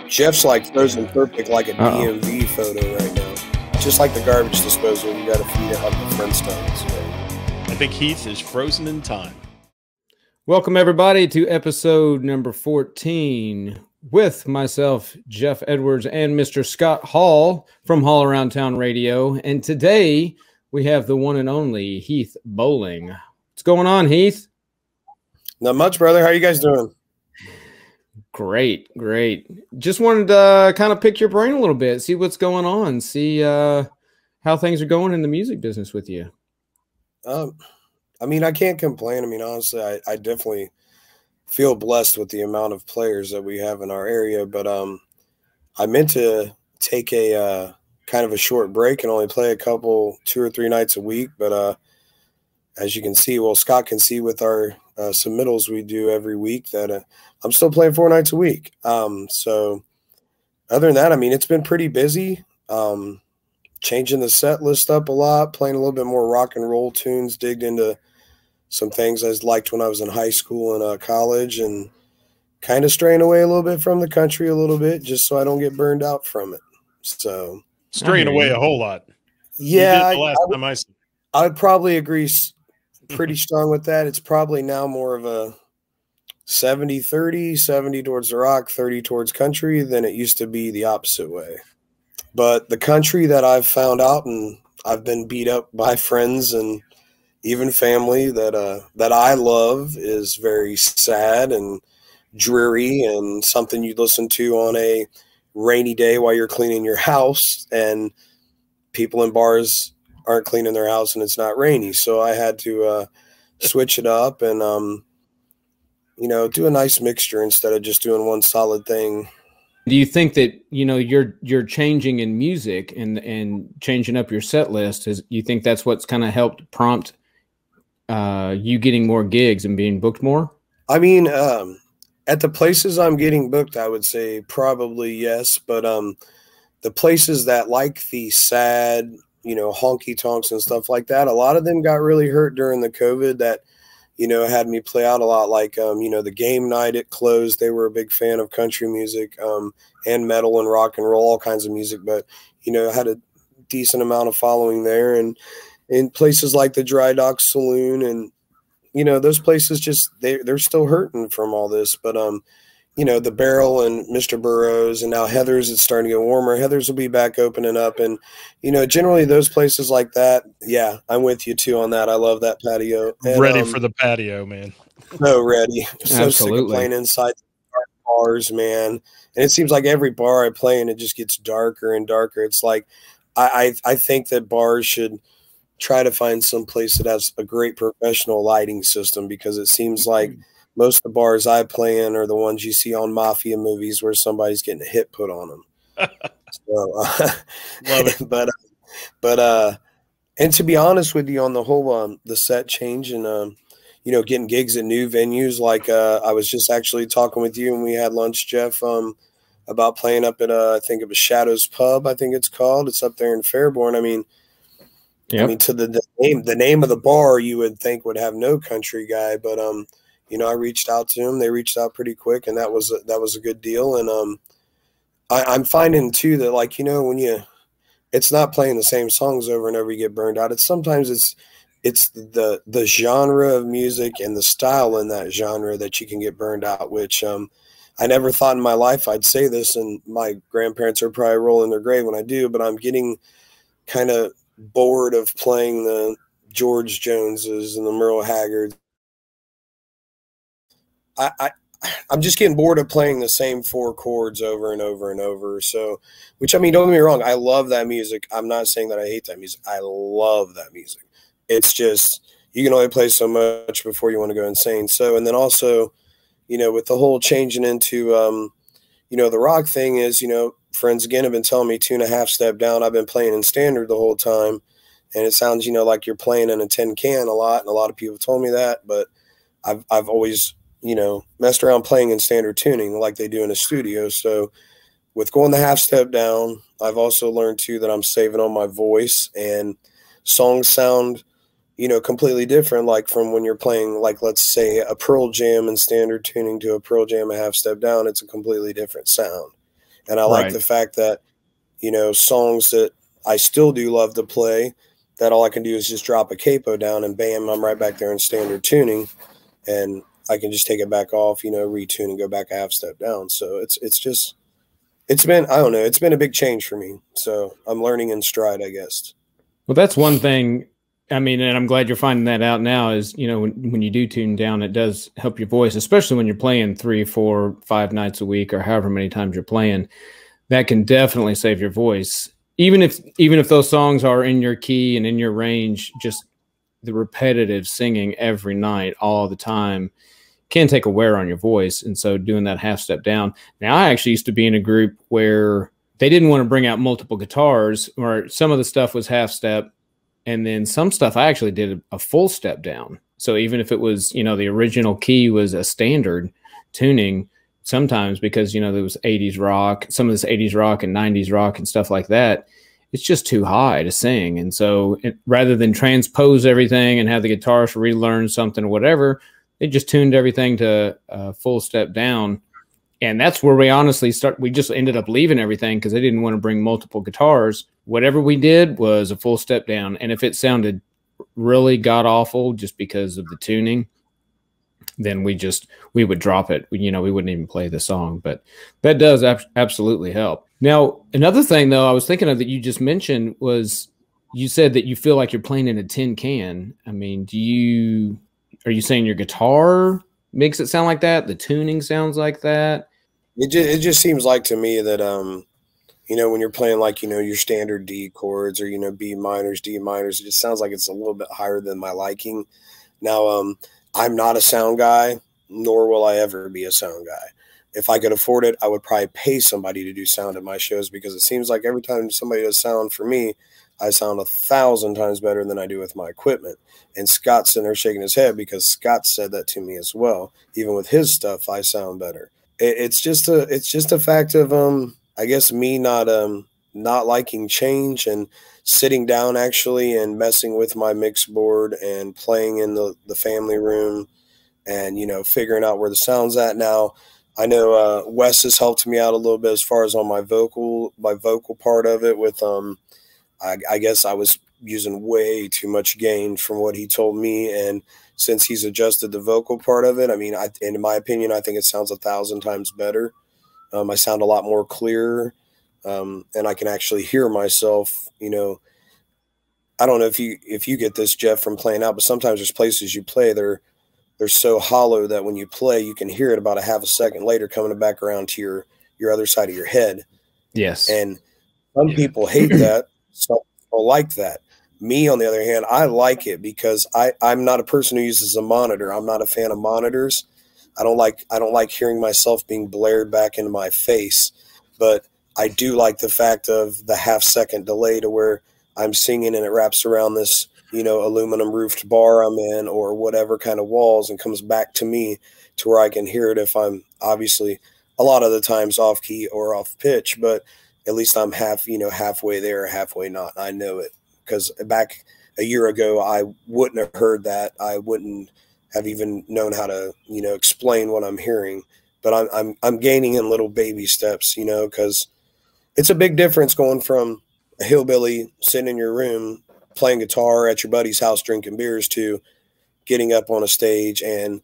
Jeff's like frozen perfect, like a Uh-oh. DMV photo right now. Just like the garbage disposal, you got to feed it up the Flintstones. So. I think Heath is frozen in time. Welcome, everybody, to episode number 14 with myself, Geoff Edwards, and Mr. Scott Hall from Hall Around Town Radio. And today we have the one and only Heath Bowling. What's going on, Heath? Not much, brother. How you guys doing? Great. Just wanted to kind of pick your brain a little bit, see what's going on, see how things are going in the music business with you. I mean, I can't complain. I mean, honestly, I definitely feel blessed with the amount of players that we have in our area. But I meant to take a kind of a short break and only play a couple, 2 or 3 nights a week. But as you can see, well, Scott can see with our submittals we do every week that I'm still playing 4 nights a week. So other than that, I mean, it's been pretty busy. Changing the set list up a lot, playing a little bit more rock and roll tunes, digged into some things I liked when I was in high school and college, and kind of straying away a little bit from the country a little bit just so I don't get burned out from it. So straying away a whole lot. Yeah, I would probably agree pretty strong with that. It's probably now more of a 70-30, 70 towards the rock, 30 towards country than it used to be the opposite way. But the country that I've found out, and I've been beat up by friends and even family that I love, is very sad and dreary and something you listen to on a rainy day while you're cleaning your house, and people in bars aren't cleaning their house and it's not rainy. So I had to switch it up and, do a nice mixture instead of just doing one solid thing. Do you think that, you're changing in music and changing up your set list? You think that's what's kind of helped prompt you getting more gigs and being booked more? I mean, at the places I'm getting booked, I would say probably yes. But the places that like the sad, honky tonks and stuff like that, a lot of them got really hurt during the COVID that, had me play out a lot. Like, the game night, it closed. They were a big fan of country music and metal and rock and roll, all kinds of music. But, had a decent amount of following there. And in places like the Dry Dock Saloon and, those places just, they're still hurting from all this. But, the Barrel and Mr. Burroughs, and now Heather's, it's starting to get warmer. Heather's will be back opening up. And, generally those places like that, yeah, I'm with you too on that. I love that Patio. And, ready for the Patio, man. So ready. So Absolutely. sick of playing inside bars, man. And it seems like every bar I play in, it just gets darker and darker. It's like, I think that bars should try to find some place that has a great professional lighting system, because it seems like most of the bars I play in are the ones you see on mafia movies where somebody's getting a hit put on them. So, love it. But and to be honest with you, on the whole, the set change and, getting gigs at new venues, like I was just actually talking with you and we had lunch, Jeff, about playing up at, I think it was Shadows Pub, I think it's called. It's up there in Fairborn. I mean, to the name of the bar, you would think would have no country guy, but I reached out to him. They reached out pretty quick, and that was a good deal. And I'm finding too that, like, when it's not playing the same songs over and over, you get burned out. It's the genre of music and the style in that genre that you can get burned out, which I never thought in my life I'd say this, and my grandparents are probably rolling their grave when I do, but I'm getting kind of bored of playing the George Joneses and the Merle Haggards. I'm just getting bored of playing the same 4 chords over and over and over. So, which, I mean, don't get me wrong, I love that music. I'm not saying that I hate that music. I love that music. It's just, you can only play so much before you want to go insane. So, and then also, with the whole changing into, the rock thing is, friends again have been telling me 2.5 step down. I've been playing in standard the whole time. And it sounds, like you're playing in a tin can a lot. And a lot of people have told me that, but I've always, messed around playing in standard tuning like they do in a studio. So with going the half step down, I've also learned too that I'm saving on my voice, and songs sound, completely different. Like from when you're playing, like, let's say a Pearl Jam in standard tuning to a Pearl Jam a half step down, it's a completely different sound. And I like the fact that, you know, songs that I still do love to play, that all I can do is just drop a capo down and bam, I'm right back there in standard tuning, and I can just take it back off, you know, retune and go back a half step down. So it's been, I don't know, it's been a big change for me. So I'm learning in stride, I guess. Well, that's one thing. I mean, and I'm glad you're finding that out now is, you know, when you do tune down, it does help your voice, especially when you're playing 3, 4, 5 nights a week or however many times you're playing. That can definitely save your voice. Even if those songs are in your key and in your range, just the repetitive singing every night, all the time, can take a wear on your voice. And so doing that half step down. Now, I actually used to be in a group where they didn't want to bring out multiple guitars, or some of the stuff was half step. And then some stuff I actually did a full step down. So even if it was, you know, the original key was a standard tuning, sometimes because, you know, there was 80s rock, some of this 80s rock and 90s rock and stuff like that, it's just too high to sing. And so rather than transpose everything and have the guitarist relearn something or whatever, they just tuned everything to a full step down. And that's where we honestly we just ended up leaving everything because they didn't want to bring multiple guitars. Whatever we did was a full step down. And if it sounded really god awful just because of the tuning, then we would drop it. You know, we wouldn't even play the song. But that does absolutely help. Now, another thing, though, I was thinking of that you just mentioned was you said that you feel like you're playing in a tin can. I mean, are you saying your guitar makes it sound like that? The tuning sounds like that? It just seems like to me that, you know, when you're playing like, you know, your standard D chords or, you know, B minors, D minors, it just sounds like it's a little bit higher than my liking. Now, I'm not a sound guy, nor will I ever be a sound guy. If I could afford it, I would probably pay somebody to do sound at my shows, because it seems like every time somebody does sound for me, I sound 1,000 times better than I do with my equipment. And Scott's sitting there shaking his head because Scott said that to me as well. Even with his stuff, I sound better. It's just a fact of, I guess, me not liking change and sitting down actually and messing with my mix board and playing in the family room and, you know, figuring out where the sound's at. Now, I know Wes has helped me out a little bit as far as on my vocal part of it with, I guess I was using way too much gain from what he told me. And since he's adjusted the vocal part of it, I mean, in my opinion, I think it sounds 1,000 times better. I sound a lot more clear, and I can actually hear myself. You know, I don't know if you get this, Geoff, from playing out, but sometimes there's places you play, they're so hollow that when you play, you can hear it about a half a second later coming back around to your other side of your head. Yes. And some people hate that. Some people like that. Me, on the other hand, I like it because I'm not a person who uses a monitor. I'm not a fan of monitors. I don't like hearing myself being blared back into my face, but I do like the fact of the half-second delay to where I'm singing and it wraps around this, you know, aluminum roofed bar I'm in or whatever kind of walls and comes back to me to where I can hear it if I'm obviously a lot of the times off key or off pitch, but at least I'm halfway there or halfway not. I know it because back a year ago, I wouldn't have heard that. I wouldn't have even known how to, you know, explain what I'm hearing, but I'm gaining in little baby steps, you know, because it's a big difference going from a hillbilly sitting in your room playing guitar at your buddy's house drinking beers to getting up on a stage and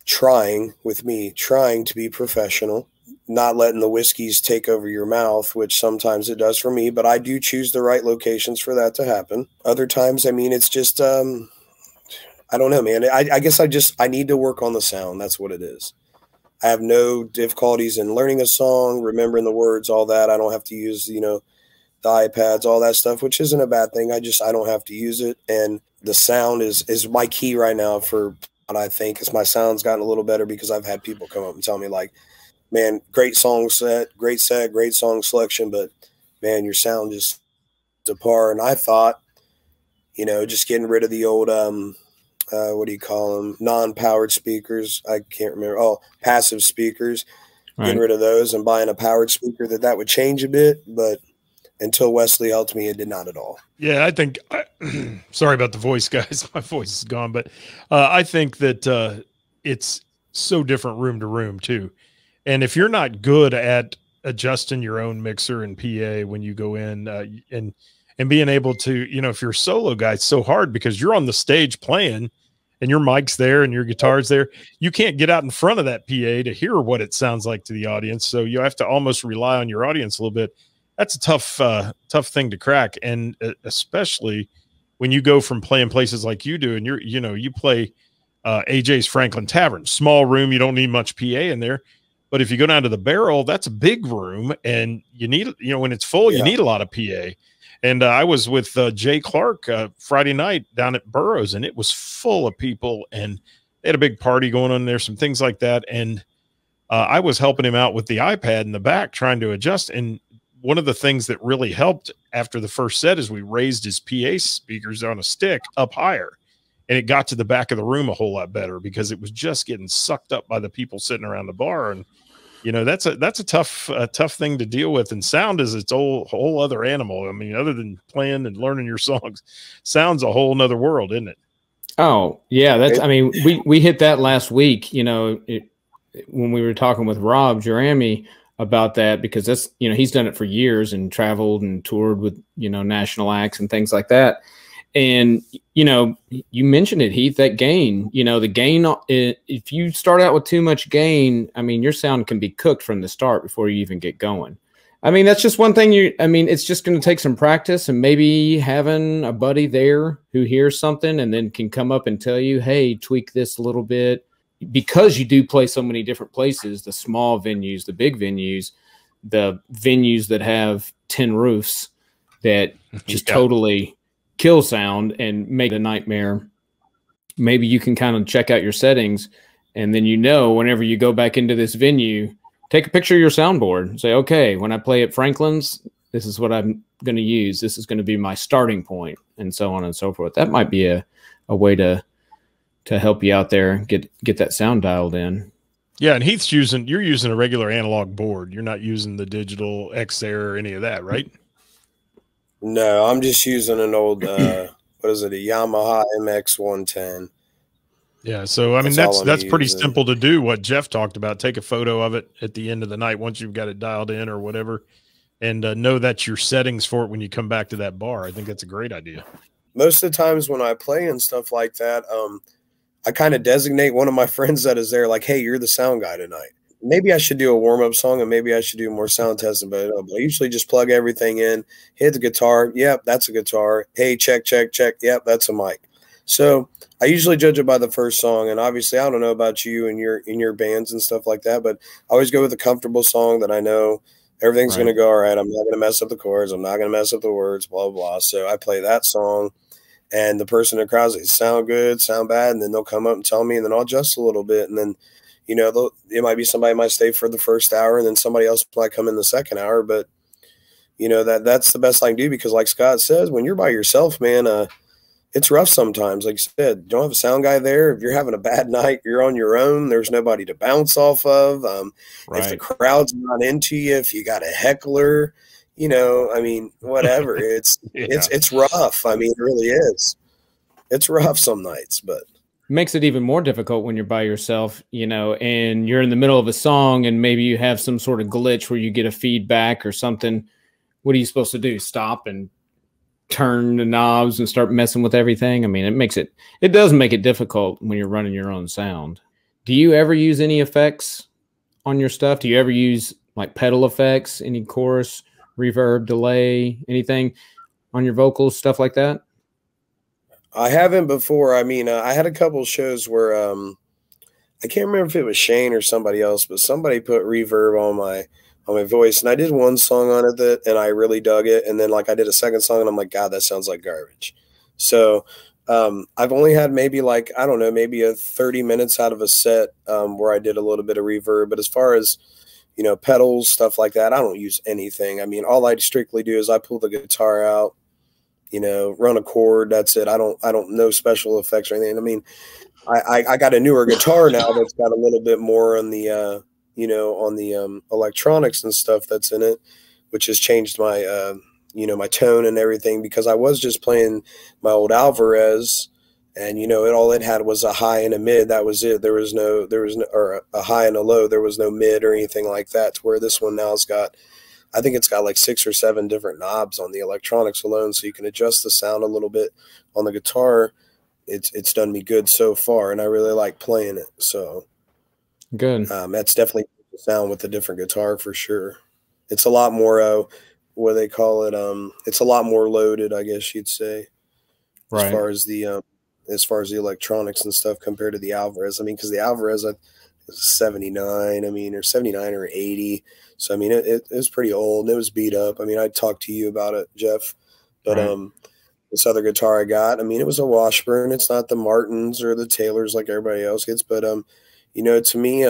trying to be professional, not letting the whiskeys take over your mouth, which sometimes it does for me, but I do choose the right locations for that to happen. Other times, I mean, it's just I don't know, man. I guess I need to work on the sound. That's what it is. I have no difficulties in learning a song, remembering the words, all that. I don't have to use, you know, the iPads, all that stuff, which isn't a bad thing. I don't have to use it. And the sound is my key right now for what I think is my sound's gotten a little better because I've had people come up and tell me like, man, great song set, great song selection, but man, your sound just to par. And I thought, you know, just getting rid of the old, what do you call them? Non-powered speakers. I can't remember. Oh, passive speakers. Right. Getting rid of those and buying a powered speaker that would change a bit. But until Wesley helped me, it did not at all. Yeah, I think, sorry about the voice, guys. My voice is gone. But I think that it's so different room to room, too. And if you're not good at adjusting your own mixer and PA when you go in, and being able to, you know, if you're a solo guy, it's so hard because you're on the stage playing and your mic's there and your guitar's there. You can't get out in front of that PA to hear what it sounds like to the audience. So you have to almost rely on your audience a little bit. That's a tough thing to crack. And especially when you go from playing places like you do, and you play AJ's Franklin Tavern, small room. You don't need much PA in there. But if you go down to the Barrel, that's a big room, and you need, when it's full, you need a lot of PA. And I was with Jay Clark Friday night down at Burroughs, and it was full of people, and they had a big party going on there, some things like that. And I was helping him out with the iPad in the back, trying to adjust. And one of the things that really helped after the first set is we raised his PA speakers on a stick up higher, and it got to the back of the room a whole lot better because it was just getting sucked up by the people sitting around the bar. And that's a tough thing to deal with. And sound is its whole other animal. I mean, other than playing and learning your songs, sound's a whole nother world, isn't it? Oh yeah. We hit that last week, when we were talking with Rob Jeremy about that, because that's, he's done it for years and traveled and toured with, national acts and things like that. And, you mentioned it, Heath, that gain, the gain, if you start out with too much gain, I mean, your sound can be cooked from the start before you even get going. I mean, that's just one thing it's just going to take some practice, and maybe having a buddy there who hears something and then can come up and tell you, hey, tweak this a little bit, because you do play so many different places, the small venues, the big venues, the venues that have 10 roofs that just totally kill sound and make it a nightmare. Maybe you can kind of check out your settings, and then whenever you go back into this venue, take a picture of your soundboard and say, okay, when I play at Franklin's, this is what I'm going to use. This is going to be my starting point, and so on and so forth. That might be a way to help you out there, get that sound dialed in. Yeah, and you're using a regular analog board. You're not using the digital X-Air or any of that, right? No, I'm just using an old, a Yamaha MX-110. Yeah, so I mean that's pretty simple to do. What Geoff talked about, take a photo of it at the end of the night once you've got it dialed in or whatever, and know that's your settings for it when you come back to that bar. I think that's a great idea. Most of the times when I play and stuff like that, I kind of designate one of my friends that is there, like, hey, you're the sound guy tonight. Maybe I should do a warm-up song, and maybe I should do more sound testing, but I usually just plug everything in, hit the guitar. Yep, that's a guitar. Hey, check, check, check. Yep, that's a mic. So I usually judge it by the first song, and obviously I don't know about you and your bands and stuff like that, but I always go with a comfortable song that I know everything's going to go all right. I'm not going to mess up the chords. I'm not going to mess up the words, blah, blah, blah. So I play that song, and the person in the crowd says, sound good, sound bad, and then they'll come up and tell me, and then I'll adjust a little bit, and then it might be somebody might stay for the first hour, and then somebody else might come in the second hour. But that's the best I can do, because like Scott says, when you're by yourself, man, it's rough sometimes. Like you said, you don't have a sound guy there. If you're having a bad night, you're on your own. There's nobody to bounce off of. If the crowd's not into you, if you got a heckler, whatever. It's it's rough. I mean, it really is. It's rough some nights, but makes it even more difficult when you're by yourself, and you're in the middle of a song, and maybe you have some sort of glitch where you get a feedback or something. What are you supposed to do? Stop and turn the knobs and start messing with everything? I mean, it does make it difficult when you're running your own sound. Do you ever use any effects on your stuff? Do you ever use like pedal effects, any chorus, reverb, delay, anything on your vocals, stuff like that? I haven't before. I mean, I had a couple shows where I can't remember if it was Shane or somebody else, but somebody put reverb on my voice, and I did one song on it and I really dug it, and then like I did a second song, and I'm like, God, that sounds like garbage. So I've only had maybe maybe a 30 minutes out of a set where I did a little bit of reverb, but as far as pedals, stuff like that, I don't use anything. I mean, all I strictly do is I pull the guitar out, run a chord. That's it. I don't know special effects or anything. I mean, I got a newer guitar now that's got a little bit more on the, on the electronics and stuff that's in it, which has changed my, my tone and everything, because I was just playing my old Alvarez, And all it had was a high and a mid. That was it. There was no, or a high and a low. There was no mid or anything like that. To where this one now's got, I think it's got like 6 or 7 different knobs on the electronics alone, so you can adjust the sound a little bit on the guitar. It's done me good so far, and I really like playing it. So good. That's definitely the sound with a different guitar for sure. It's a lot more what they call it. It's a lot more loaded, I guess you'd say, right, as far as the electronics and stuff compared to the Alvarez. I mean, because the Alvarez is 79, I mean, or 79 or 80. So, I mean, it was pretty old and it was beat up. I mean, I talked to you about it, Jeff, but right. This other guitar I got, I mean, it was a Washburn. It's not the Martins or the Taylors like everybody else gets, but to me,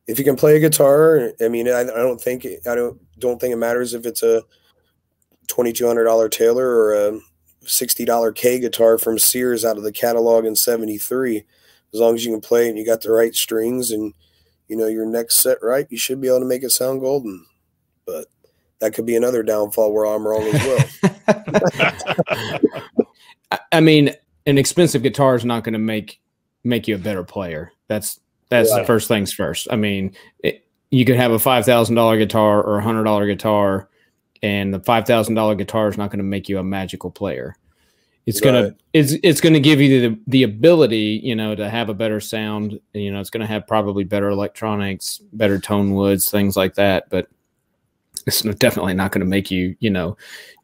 if you can play a guitar, I mean, I don't think it matters if it's a $2,200 Taylor or a $60 K guitar from Sears out of the catalog in '73. As long as you can play and you got the right strings and your neck's set right, you should be able to make it sound golden. But that could be another downfall where I'm wrong as well. I mean, an expensive guitar is not going to make you a better player. That's right. First things first. I mean, you could have a $5,000 guitar or a $100 guitar, and the $5,000 guitar is not going to make you a magical player. It's gonna give you the ability, to have a better sound. It's gonna have probably better electronics, better tone woods, things like that. But it's definitely not going to make you,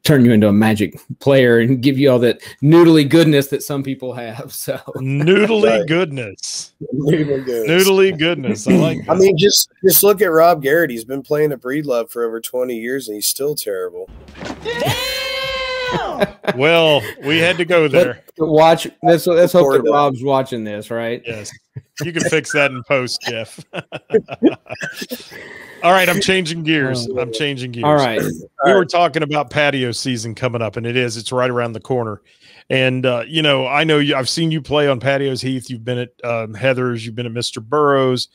turn you into a magic player and give you all that noodly goodness that some people have. So noodly goodness. Noodly goodness. I like that. I mean, just look at Rob Garrett. He's been playing at Breedlove for over 20 years and he's still terrible. Well, we had to go there. Let's hope that Rob's watching this, right? Yes. You can fix that in post, Jeff. All right, I'm changing gears. All right. We were talking about patio season coming up, and it's right around the corner. And I know I've seen you play on patios, Heath. You've been at Heather's, you've been at Mr. Burroughs.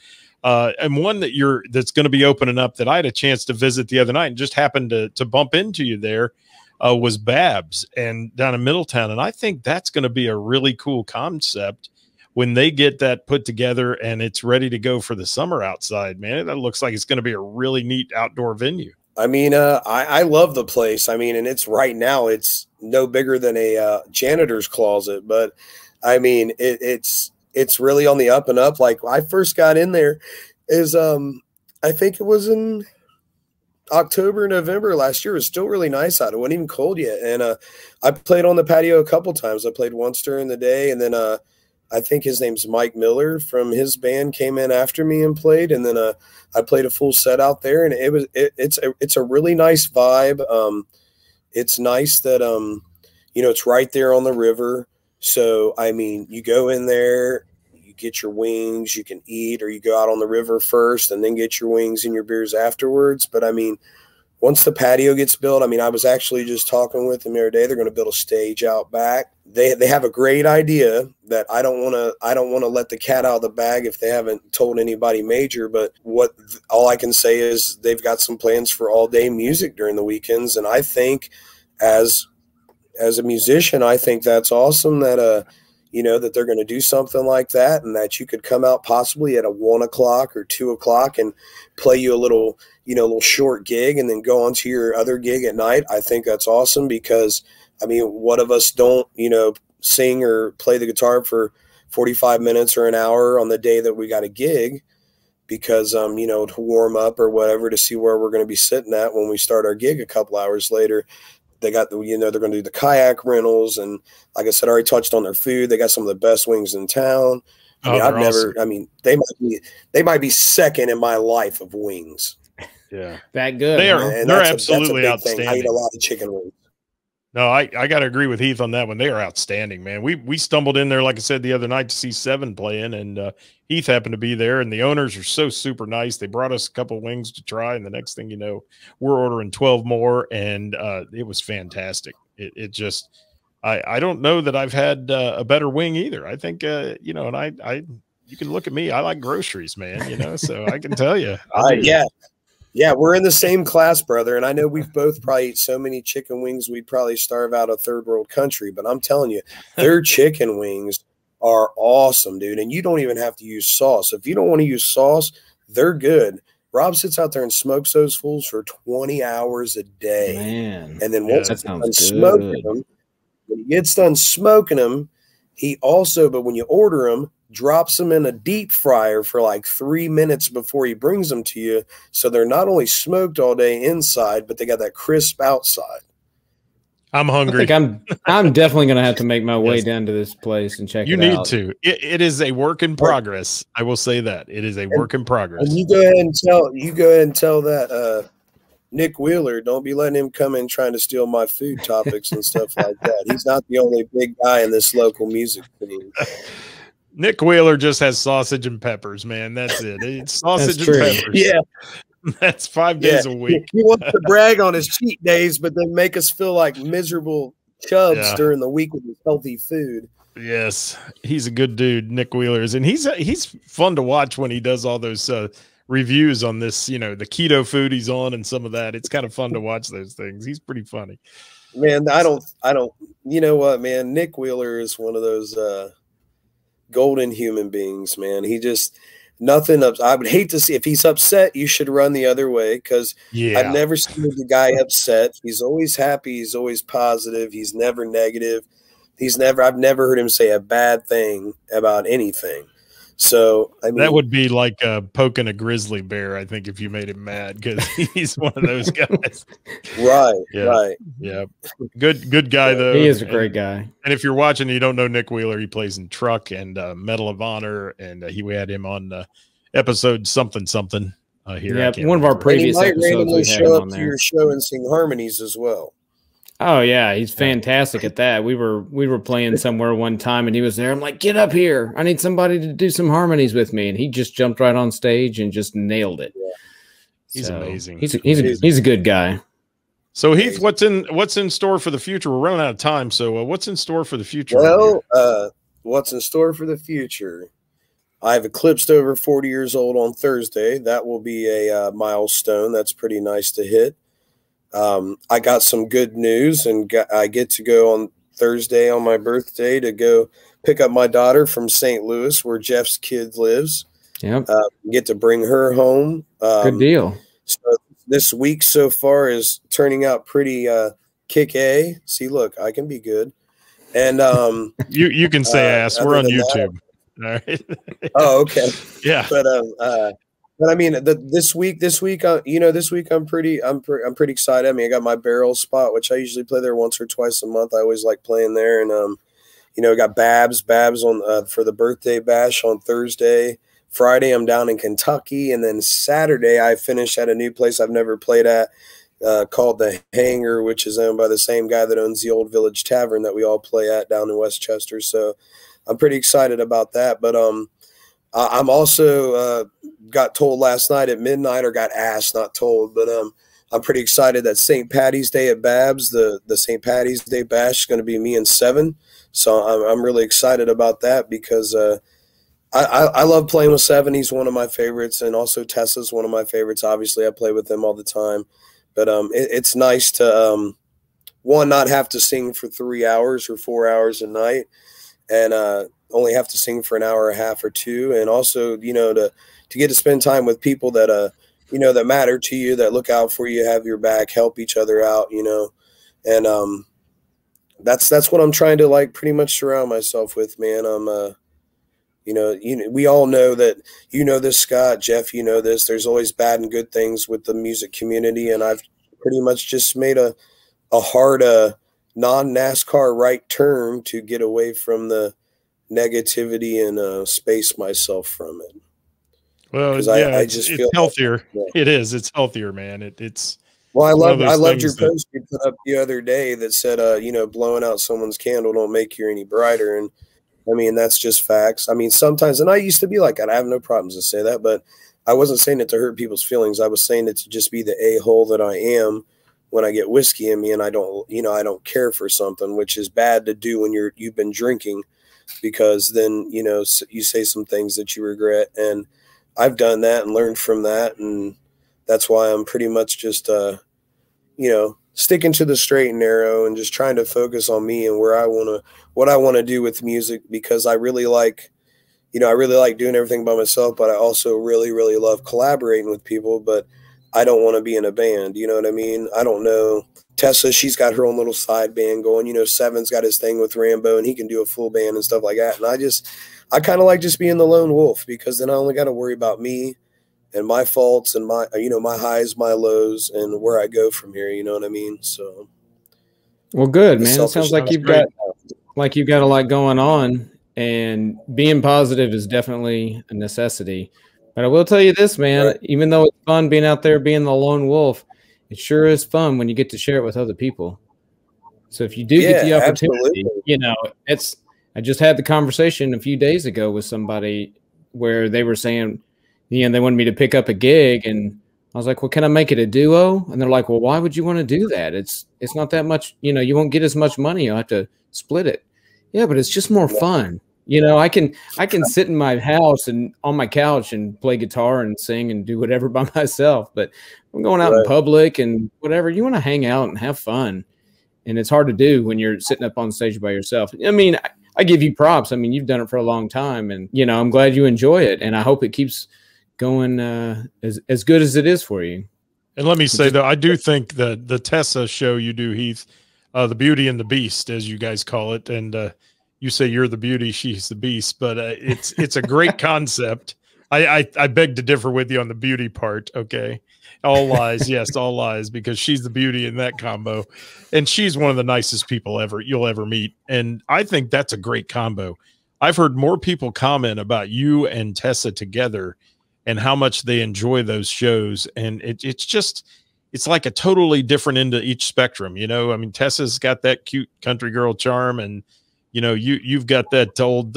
And one that's going to be opening up that I had a chance to visit the other night and just happened to bump into you there. Was Babs and down in Middletown. And I think that's going to be a really cool concept when they get that put together and it's ready to go for the summer outside, man. That looks like it's going to be a really neat outdoor venue. I mean, I love the place. I mean, and it's right now, it's no bigger than a janitor's closet, but I mean, it's really on the up and up. Like I first got in there is, I think it was in October, November last year. It was still really nice out. It wasn't even cold yet. And I played on the patio a couple times. I played once during the day, and then I think his name's Mike Miller from his band came in after me and played. And then I played a full set out there, and it's a really nice vibe. It's nice that it's right there on the river. So I mean, you go in there, you get your wings, you can eat, or you go out on the river first and then get your wings and your beers afterwards. But I mean, once the patio gets built, I mean, I was actually just talking with them the other day. They're going to build a stage out back. They have a great idea that I don't want to let the cat out of the bag if they haven't told anybody major. But all I can say is they've got some plans for all day music during the weekends. And I think as a musician, I think that's awesome that, that they're going to do something like that, and that you could come out possibly at 1 o'clock or 2 o'clock and play you a little short gig and then go on to your other gig at night. I think that's awesome because, I mean, what of us don't, sing or play the guitar for 45 minutes or an hour on the day that we got a gig because, to warm up or whatever to see where we're going to be sitting at when we start our gig a couple hours later. They got they're going to do the kayak rentals. And like I said, I already touched on their food. They got some of the best wings in town. They might be second in my life of wings. Yeah. That good. They're absolutely outstanding. I eat a lot of chicken wings. No, I got to agree with Heath on that one. They are outstanding, man. We stumbled in there, like I said, the other night to see Seven playing, and Heath happened to be there, and the owners are so super nice. They brought us a couple of wings to try, and the next thing you know, we're ordering 12 more, and it was fantastic. It just I don't know that I've had a better wing either. I think, and you can look at me. I like groceries, man, so I can tell you. Yeah, we're in the same class, brother. And I know we've both probably eat so many chicken wings, we'd probably starve out a third world country. But I'm telling you, their chicken wings are awesome, dude. And you don't even have to use sauce. If you don't want to use sauce, they're good. Rob sits out there and smokes those fools for 20 hours a day. Man. And then once that he's sounds done good. smoking them, when he gets done smoking them, he also, but when you order them, drops them in a deep fryer for like 3 minutes before he brings them to you. So they're not only smoked all day inside, but they got that crisp outside. I'm hungry. I think I'm definitely going to have to make my way Yes. down to this place and check You it need out. to. It is a work in progress. I will say that. It is a work in progress. And you go ahead and tell that Nick Wheeler, don't be letting him come in trying to steal my food topics and stuff like that. He's not the only big guy in this local music scene. Nick Wheeler just has sausage and peppers, man. That's it. It's sausage and peppers. Yeah. That's 5 days a week. He wants to brag on his cheat days, but then make us feel like miserable chubs during the week with his healthy food. Yes, he's a good dude, Nick Wheeler is, and he's fun to watch when he does all those reviews on this, the keto food he's on and some of that. It's kind of fun to watch those things. He's pretty funny. Man, I don't. You know what, man? Nick Wheeler is one of those golden human beings, man. He just nothing. I would hate to see if he's upset. You should run the other way because I've never seen the guy upset. He's always happy. He's always positive. He's never negative. I've never heard him say a bad thing about anything. So I mean, that would be like poking a grizzly bear, I think, if you made him mad, because he's one of those guys. Right. Yeah. Good guy though. He is a great guy. And if you're watching, and you don't know Nick Wheeler, he plays in Truck and Medal of Honor, and we had him on episode something here. Yeah, one of our previous and he might episodes. randomly We had show him up on to there. your show and sing harmonies as well. Oh yeah, he's fantastic at that. We were playing somewhere one time and he was there. I'm like, get up here. I need somebody to do some harmonies with me. And he just jumped right on stage and just nailed it. Yeah. He's amazing. He's a good guy. So Heath, what's in store for the future? We're running out of time. So what's in store for the future? Well, what's in store for the future? I've eclipsed over 40 years old on Thursday. That will be a milestone. That's pretty nice to hit. I got some good news, and I get to go on Thursday on my birthday to go pick up my daughter from St. Louis, where Jeff's kid lives. Yep. Get to bring her home. Good deal. So this week so far is turning out pretty kick-A. See, look, I can be good. And you can say ass. We're on YouTube. All right. Oh, okay. Yeah. But I mean, this week, I'm pretty excited. I mean, I got my barrel spot, which I usually play there once or twice a month. I always like playing there, and I got Babs on for the birthday bash on Thursday. Friday, I'm down in Kentucky, and then Saturday, I finish at a new place I've never played at called the Hangar, which is owned by the same guy that owns the Old Village Tavern that we all play at down in Westchester. So I'm pretty excited about that. But I'm also got told last night at midnight, or got asked, not told, but I'm pretty excited that St. Patty's Day at Babs, the St. Patty's Day bash, is going to be me and Seven. So I'm really excited about that because I love playing with Seven. He's one of my favorites, and also Tessa's one of my favorites. Obviously, I play with them all the time. But it's nice to, one, not have to sing for 3 hours or 4 hours a night, and only have to sing for an hour and a half or two, and also, to get to spend time with people that that matter to you, that look out for you, have your back, help each other out, and that's what I'm trying to pretty much surround myself with, man. I'm we all know that, this, Scott, Jeff, this. There's always bad and good things with the music community, and I've pretty much just made a hard non-NASCAR right turn to get away from the negativity and space myself from it. Well, I just feel healthier. It is. It's healthier, man. It's. Well, I loved your post you put up the other day that said, blowing out someone's candle don't make you any brighter. And I mean, that's just facts. I mean, sometimes, and I used to be like that. I have no problems to say that, but I wasn't saying it to hurt people's feelings. I was saying it to just be the a-hole that I am when I get whiskey in me, and I don't care for something, which is bad to do when you've been drinking, because then, you say some things that you regret. And I've done that and learned from that. And that's why I'm pretty much just, sticking to the straight and narrow and just trying to focus on me and what I want to do with music, because I really like, I really like doing everything by myself, but I also really, really love collaborating with people, but I don't want to be in a band. You know what I mean? I don't know. Tessa, she's got her own little side band going. Seven's got his thing with Rambo, and he can do a full band and stuff like that. And I kind of like just being the lone wolf, because then I only got to worry about me and my faults and my highs, my lows, and where I go from here. You know what I mean? So, well, good, man. It sounds like you've got a lot going on, and being positive is definitely a necessity. But I will tell you this, man, right. Even though it's fun being out there being the lone wolf, it sure is fun when you get to share it with other people. So if you do get the opportunity, absolutely. I just had the conversation a few days ago with somebody where they were saying, they wanted me to pick up a gig, and I was like, well, can I make it a duo? And they're like, well, why would you want to do that? It's not that much, you won't get as much money. You'll have to split it. Yeah, but it's just more fun. I can sit in my house and on my couch and play guitar and sing and do whatever by myself. But I'm going out in public and whatever. You want to hang out and have fun. And it's hard to do when you're sitting up on stage by yourself. I mean, I give you props. I mean, you've done it for a long time, and, I'm glad you enjoy it. And I hope it keeps going as good as it is for you. And let me say, though, I do think the Tessa show you do, Heath, the Beauty and the Beast, as you guys call it, and you say you're the beauty, she's the beast, but it's a great concept. I beg to differ with you on the beauty part. Okay. All lies. Yes. All lies, because she's the beauty in that combo, and she's one of the nicest people you'll ever meet. And I think that's a great combo. I've heard more people comment about you and Tessa together and how much they enjoy those shows. And it's like a totally different end to each spectrum. I mean, Tessa's got that cute country girl charm, and you've got that old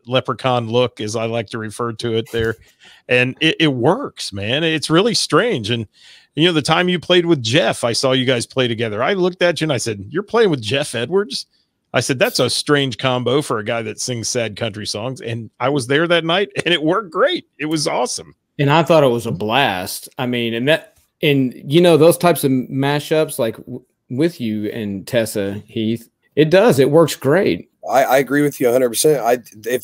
leprechaun look, as I like to refer to it there. And it works, man. It's really strange. And, the time you played with Geoff, I saw you guys play together. I looked at you and I said, you're playing with Geoff Edwards? I said, that's a strange combo for a guy that sings sad country songs. And I was there that night, and it worked great. It was awesome. And I thought it was a blast. I mean, those types of mashups, like with you and Tessa, Heath, it works great. I agree with you 100%.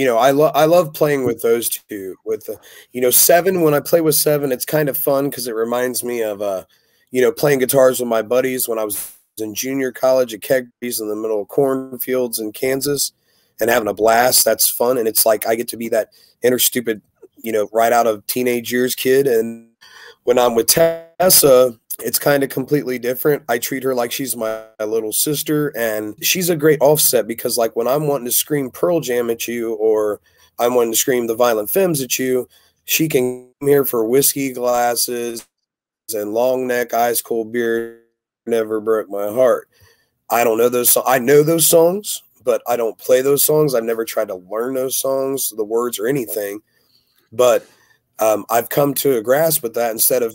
I love playing with those two. With Seven, when I play with Seven, it's kind of fun because it reminds me of playing guitars with my buddies when I was in junior college at Kegbys in the middle of cornfields in Kansas, and having a blast. That's fun, and it's like I get to be that inner stupid, right out of teenage years kid. And when I'm with Tessa, it's kind of completely different. I treat her like she's my little sister, and she's a great offset, because like when I'm wanting to scream Pearl Jam at you, or I'm wanting to scream the Violent Femmes at you, she can come here for whiskey glasses and long neck ice cold beer never broke my heart. I don't know those I know those songs, but I don't play those songs. I've never tried to learn those songs, the words or anything, but I've come to a grasp with that. Instead of,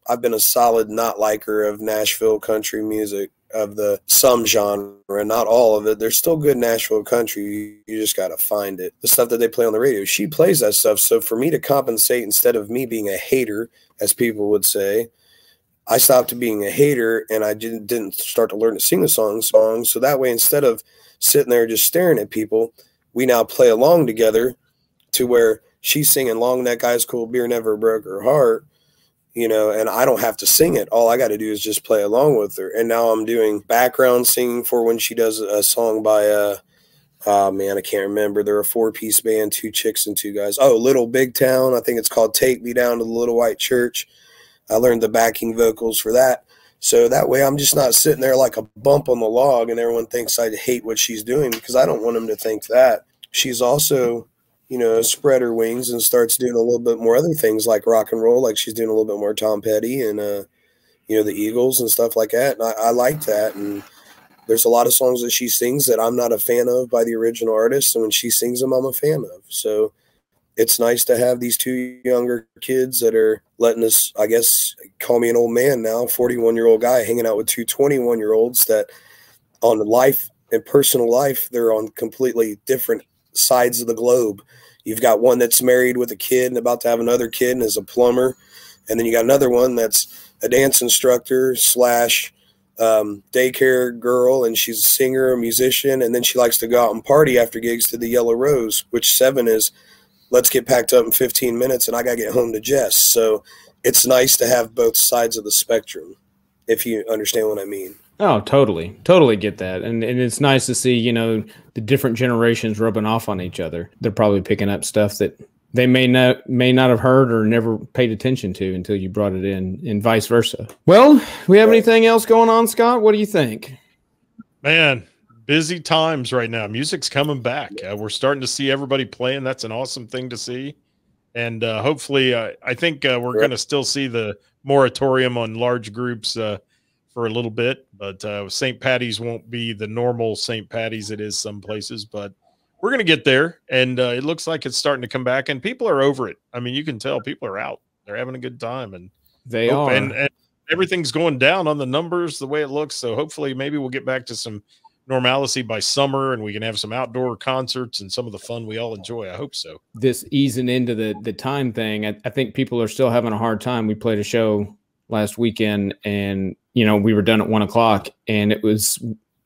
I've been a solid not liker of Nashville country music, of some genre, not all of it. There's still good Nashville country. You just got to find it. The stuff that they play on the radio, she plays that stuff. So for me to compensate, instead of me being a hater, as people would say, I stopped being a hater, and I didn't start to learn to sing the songs. So that way, instead of sitting there just staring at people, we now play along together, to where she's singing long neck ice cold beer never broke her heart, and I don't have to sing it. All I got to do is just play along with her. And now I'm doing background singing for when she does a song by oh man, I can't remember. They're a 4-piece band, 2 chicks and 2 guys. Oh, Little Big Town. I think it's called Take Me Down to the Little White Church. I learned the backing vocals for that. So that way I'm just not sitting there like a bump on the log and everyone thinks I hate what she's doing, because I don't want them to think that. She's also, spread her wings and starts doing a little bit more other things like rock and roll, like she's doing a little bit more Tom Petty and, the Eagles and stuff like that. And I like that. And there's a lot of songs that she sings that I'm not a fan of by the original artist. And when she sings them, I'm a fan of. So it's nice to have these 2 younger kids that are letting us, I guess, call me an old man now, 41-year-old guy hanging out with 2 21-year-olds that on life and personal life, they're on completely different sides of the globe. You've got one that's married with a kid and about to have another kid and is a plumber, And then you got another one that's a dance instructor slash daycare girl, and she's a singer, a musician, and then she likes to go out and party after gigs to the Yellow Rose, which 7 is let's get packed up in 15 minutes and I got to get home to Jess. So it's nice to have both sides of the spectrum, if you understand what I mean. Oh, totally get that. And it's nice to see, you know, the different generations rubbing off on each other. They're probably picking up stuff that they may not have heard or never paid attention to until you brought it in, and vice versa. Well, we have anything else going on, Scott? What do you think? Man, busy times right now. Music's coming back. We're starting to see everybody playing. That's an awesome thing to see. And hopefully, I think we're going to still see the moratorium on large groups for a little bit. But St. Patty's won't be the normal St. Patty's it is some places. But we're going to get there, and it looks like it's starting to come back, and people are over it. I mean, you can tell people are out. They're having a good time, and they are. And everything's going down on the numbers the way it looks. So hopefully maybe we'll get back to some normalcy by summer, and we can have some outdoor concerts and some of the fun we all enjoy. I hope so. This easing into the time thing, I think people are still having a hard time. We played a show last weekend, and, you know, we were done at 1 o'clock, and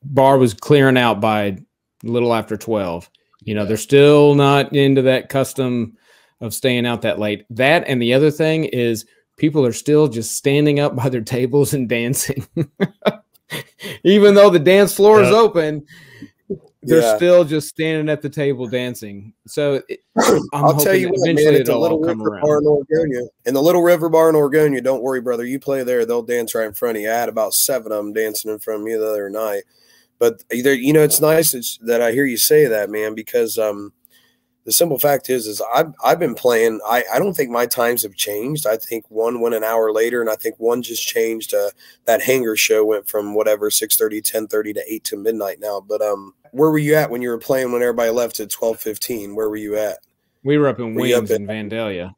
bar was clearing out by a little after 12. You know, they're still not into that custom of staying out that late. That, and the other thing is people are still just standing up by their tables and dancing. Even though the dance floor is open, they're still just standing at the table dancing. So I'll tell you what, man, it's a Little River Bar in Oregonia. In the Little River Bar in Oregonia, don't worry, brother. You play there, they'll dance right in front of you. I had about 7 of them dancing in front of me the other night. But either, you know, it's nice that I hear you say that, man, because the simple fact is I've been playing. I don't think my times have changed. I think one went an hour later, and I think one just changed. That Hangar show went from whatever 6:30, 10:30 to 8 to midnight now. But where were you at when you were playing when everybody left at 12:15? Where were you at? We were up in Wings in Vandalia,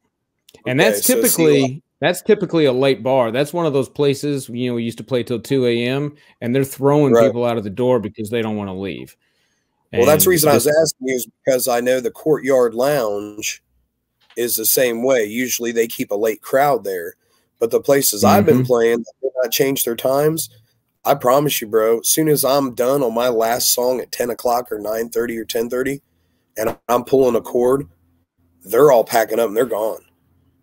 and that's typically a late bar. That's one of those places, you know, we used to play till 2 a.m. and they're throwing people out of the door because they don't want to leave. Well, that's the reason I was asking you, is because I know the Courtyard Lounge is the same way. Usually they keep a late crowd there, but the places I've been playing, they not change their times. I promise you, bro, as soon as I'm done on my last song at 10 o'clock or 9:30 or 10:30, and I'm pulling a chord, they're all packing up and they're gone.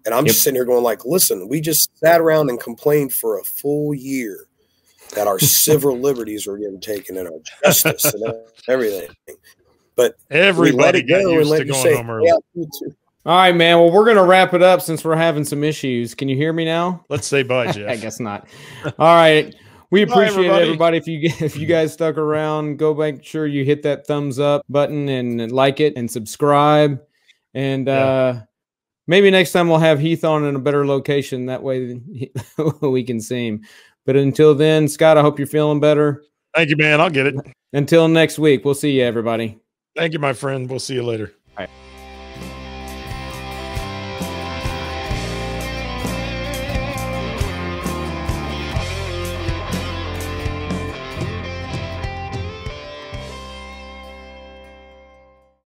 And I'm just sitting here going like, listen, we just sat around and complained for a full year that our civil liberties were getting taken and our justice and everything. But everybody got used to going home early. All right, man. Well, we're going to wrap it up since we're having some issues. Can you hear me now? Let's say bye, Jeff. I guess not. All right. We appreciate everybody. If you guys stuck around, go make sure you hit that thumbs up button and like it and subscribe. And maybe next time we'll have Heath on in a better location. That way we can see him. But until then, Scott, I hope you're feeling better. Thank you, man. I'll get it. Until next week, we'll see you, everybody. Thank you, my friend. We'll see you later. All right.